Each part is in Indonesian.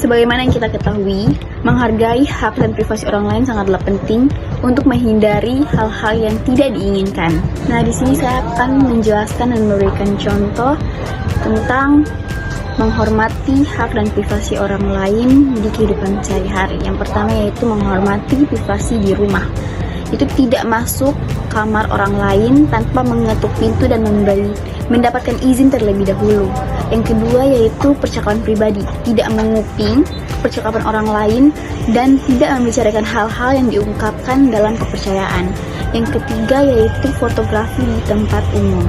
Sebagaimana yang kita ketahui, menghargai hak dan privasi orang lain sangatlah penting untuk menghindari hal-hal yang tidak diinginkan. Nah, di sini saya akan menjelaskan dan memberikan contoh tentang menghormati hak dan privasi orang lain di kehidupan sehari-hari. Yang pertama yaitu menghormati privasi di rumah. Itu tidak masuk kamar orang lain tanpa mengetuk pintu dan mendapatkan izin terlebih dahulu. Yang kedua yaitu percakapan pribadi, tidak menguping percakapan orang lain dan tidak membicarakan hal-hal yang diungkapkan dalam kepercayaan. Yang ketiga yaitu fotografi di tempat umum.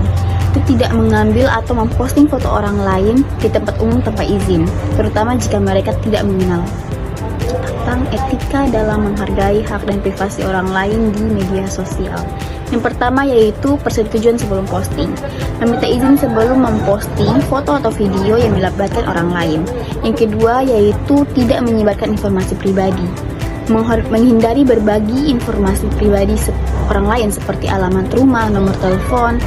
Itu tidak mengambil atau memposting foto orang lain di tempat umum tanpa izin, terutama jika mereka tidak mengenal. Tentang etika dalam menghargai hak dan privasi orang lain di media sosial. Yang pertama yaitu persetujuan sebelum posting. Meminta izin sebelum memposting foto atau video yang melibatkan orang lain. Yang kedua yaitu tidak menyebarkan informasi pribadi. Menghindari berbagi informasi pribadi orang lain seperti alamat rumah, nomor telepon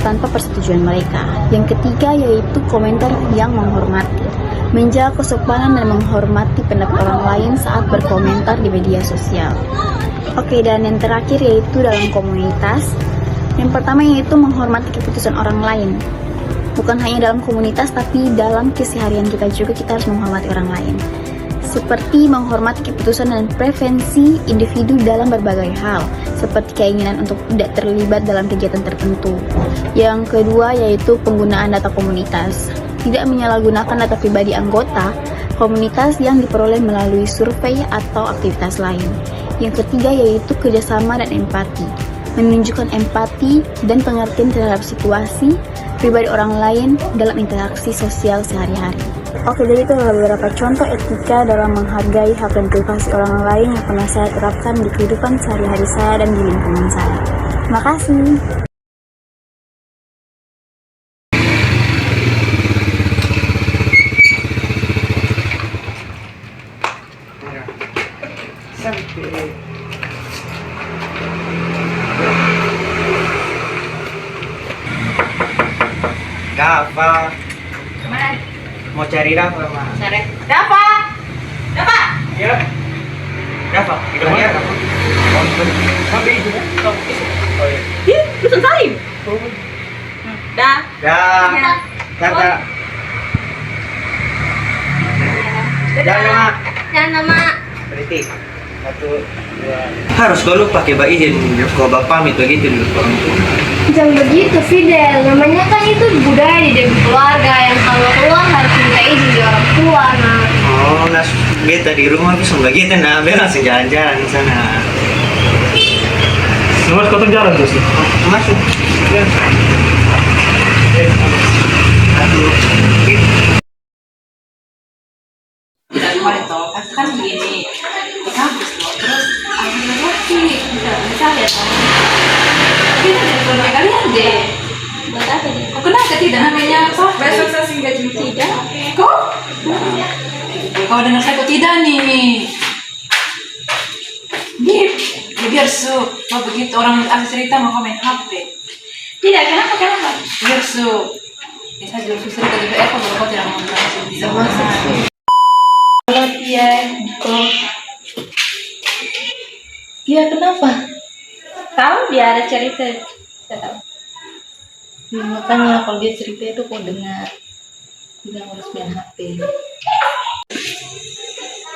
tanpa persetujuan mereka. Yang ketiga yaitu komentar yang menghormati. Menjaga kesopanan dan menghormati pendapat orang lain saat berkomentar di media sosial. Oke, dan yang terakhir yaitu dalam komunitas. Yang pertama yaitu menghormati keputusan orang lain. Bukan hanya dalam komunitas, tapi dalam keseharian kita juga kita harus menghormati orang lain. Seperti menghormati keputusan dan preferensi individu dalam berbagai hal, seperti keinginan untuk tidak terlibat dalam kegiatan tertentu. Yang kedua yaitu penggunaan data komunitas. Tidak menyalahgunakan data pribadi anggota komunitas yang diperoleh melalui survei atau aktivitas lain. Yang ketiga yaitu kerjasama dan empati. Menunjukkan empati dan pengertian terhadap situasi pribadi orang lain dalam interaksi sosial sehari-hari. Oke, jadi itu adalah beberapa contoh etika dalam menghargai hak dan privasi orang lain yang pernah saya terapkan di kehidupan sehari-hari saya dan di lingkungan saya. Terima kasih. Dafa. Mana? Mau cari Dafa, Ma. Cari. Dafa. Dafa. Ya. Dafa, tidak mau ya. Sampai itu kan? Oh iya. Ih, lu salim. Dah. Dah. Ya. Kata. Dah, Ma. Jangan Mak. Berhenti. 1, 2. Harus kau lupa pakai izin kau bapak pamit begitu di depan orang tua. Jangan begitu Fidel, namanya kan itu budaya di dalam keluarga yang kalau keluar harus minta izin di orang tua. Nah, Oh, nas beta di rumah bisa begitu, nah beta langsung jalan-jalan di sana. Mas kau jalan tuh sih. Masuk. Ya. Aduh. Tidak kemarin toh, kan begini. Di kampus loh. Terus ada lagi. Bisa lihat toh. Kita dari keluarga kalian deh. buat apa nih? Kau kenal ke tidak namanya apa? Besok saya singgah jam 3. Kau? Kau dengar saya kok tidak nih? Dip, ya biar su, mau begitu orang asli cerita mau komen HP. Tidak, kenapa? Biar su, bisa jual susu cerita di BF kalau kau tidak mau langsung bisa masuk. Kalau dia kok dia kenapa? Tahu dia ada cerita, tidak tahu. Ya, makanya kalau dia cerita itu kok dengar dia ngurus main HP.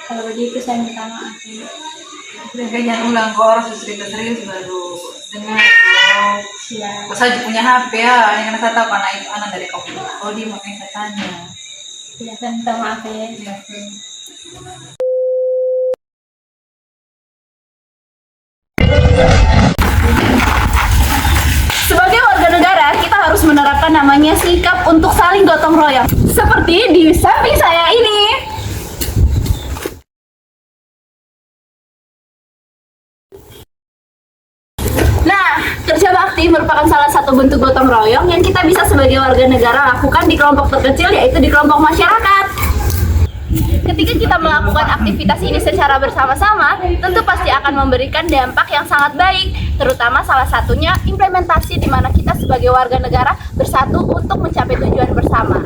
Kalau begitu saya minta maaf. Jangan ulang kau orang cerita serius baru dengar. Oh, Siap. kau saja punya HP ya, ini karena saya tahu karena itu anak dari kau. Oh dia makanya saya tanya. Ya, saya minta maaf ya. Ya, Sebagai warga negara, kita harus menerapkan namanya sikap untuk saling gotong royong. Seperti di samping saya ini. Nah, kerja bakti merupakan salah satu bentuk gotong royong yang kita bisa sebagai warga negara lakukan di kelompok terkecil, yaitu di kelompok masyarakat. Ketika kita melakukan aktivitas ini secara bersama-sama, tentu pasti akan memberikan dampak yang sangat baik, terutama salah satunya implementasi di mana kita sebagai warga negara bersatu untuk mencapai tujuan bersama.